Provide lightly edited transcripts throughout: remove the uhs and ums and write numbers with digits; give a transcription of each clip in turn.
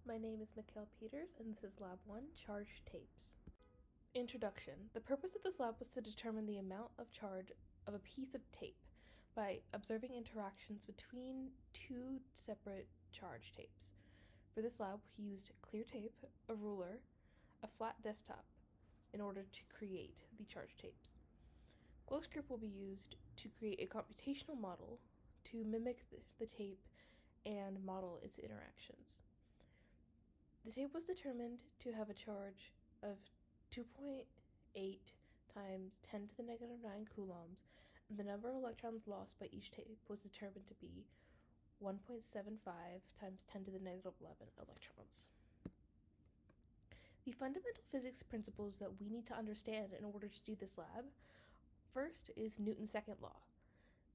My name is Mikhail Peters, and this is Lab 1, Charge Tapes. Introduction. The purpose of this lab was to determine the amount of charge of a piece of tape by observing interactions between two separate charge tapes. For this lab, we used clear tape, a ruler, a flat desktop in order to create the charge tapes. GlowScript will be used to create a computational model to mimic the tape and model its interactions. The tape was determined to have a charge of 2.8 times 10 to the negative 9 coulombs, and the number of electrons lost by each tape was determined to be 1.75 times 10 to the negative 11 electrons. The fundamental physics principles that we need to understand in order to do this lab, first is Newton's second law,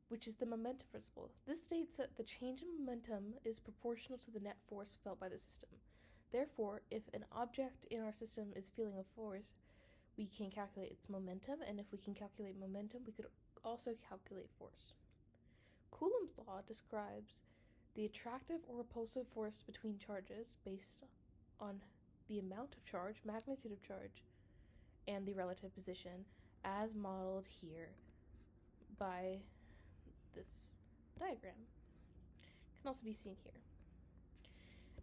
which is the momentum principle. This states that the change in momentum is proportional to the net force felt by the system. Therefore, if an object in our system is feeling a force, we can calculate its momentum, and if we can calculate momentum, we could also calculate force. Coulomb's law describes the attractive or repulsive force between charges based on the amount of charge, magnitude of charge, and the relative position, as modeled here by this diagram. It can also be seen here.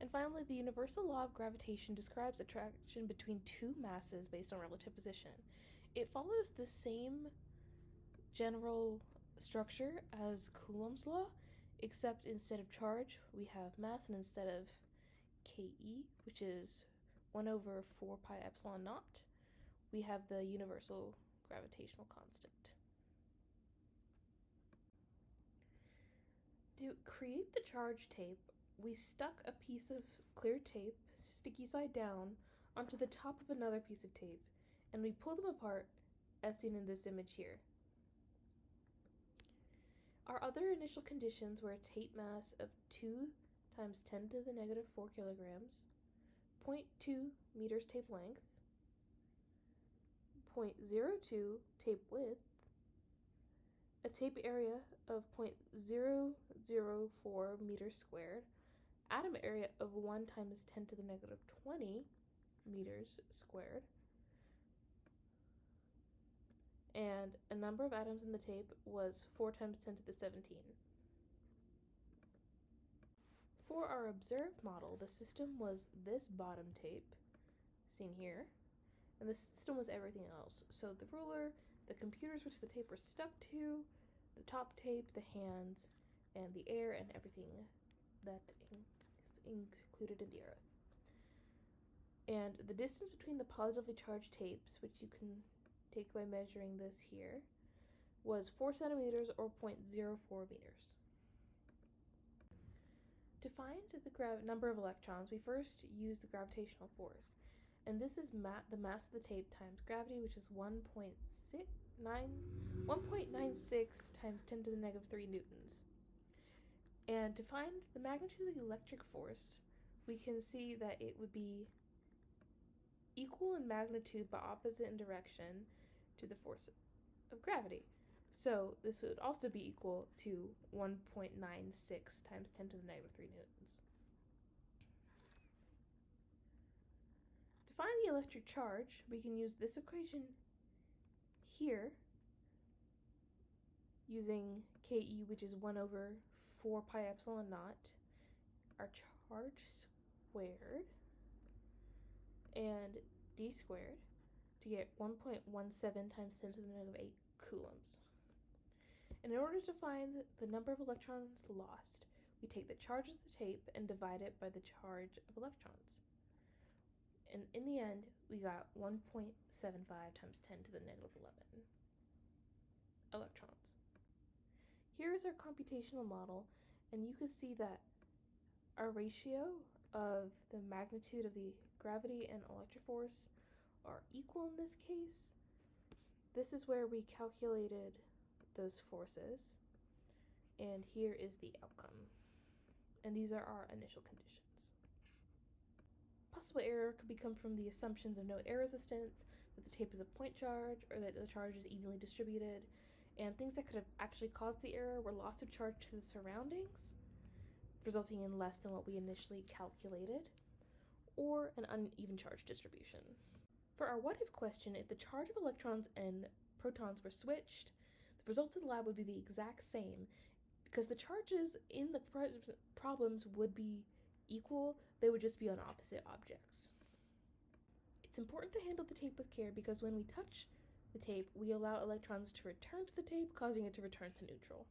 And finally, the universal law of gravitation describes attraction between two masses based on relative position. It follows the same general structure as Coulomb's law, except instead of charge, we have mass, and instead of Ke, which is 1 over 4 pi epsilon naught, we have the universal gravitational constant. To create the charge tape, we stuck a piece of clear tape, sticky side down, onto the top of another piece of tape, and we pull them apart, as seen in this image here. Our other initial conditions were a tape mass of 2 times 10 to the negative 4 kilograms, 0.2 meters tape length, 0.02 tape width, a tape area of 0.004 meters squared, atom area of 1 times 10 to the negative 20 meters squared, and a number of atoms in the tape was 4 times 10 to the 17. For our observed model, the system was this bottom tape, seen here, and the system was everything else. So the ruler, the computers which the tape were stuck to, the top tape, the hands, and the air, and everything that is included in the earth. And the distance between the positively charged tapes, which you can take by measuring this here, was 4 centimeters or 0.04 meters. To find the number of electrons, we first use the gravitational force. And this is the mass of the tape times gravity, which is 1.96 times 10 to the negative 3 newtons. And to find the magnitude of the electric force, we can see that it would be equal in magnitude but opposite in direction to the force of gravity. So this would also be equal to 1.96 times 10 to the negative 3 newtons. To find the electric charge, we can use this equation here, using Ke, which is 1 over 4 pi epsilon naught, our charge squared, and d squared, to get 1.17 times 10 to the negative 8 coulombs. And in order to find the number of electrons lost, we take the charge of the tape and divide it by the charge of electrons. And in the end, we got 1.75 times 10 to the negative 11 electrons. Here is our computational model, and you can see that our ratio of the magnitude of the gravity and electric force are equal in this case. This is where we calculated those forces, and here is the outcome. And these are our initial conditions. Possible error could come from the assumptions of no air resistance, that the tape is a point charge, or that the charge is evenly distributed, and things that could have actually caused the error were loss of charge to the surroundings, resulting in less than what we initially calculated, or an uneven charge distribution. For our what if question, if the charge of electrons and protons were switched, the results of the lab would be the exact same because the charges in the problems would be equal, they would just be on opposite objects. It's important to handle the tape with care because when we touch the tape, we allow electrons to return to the tape, causing it to return to neutral.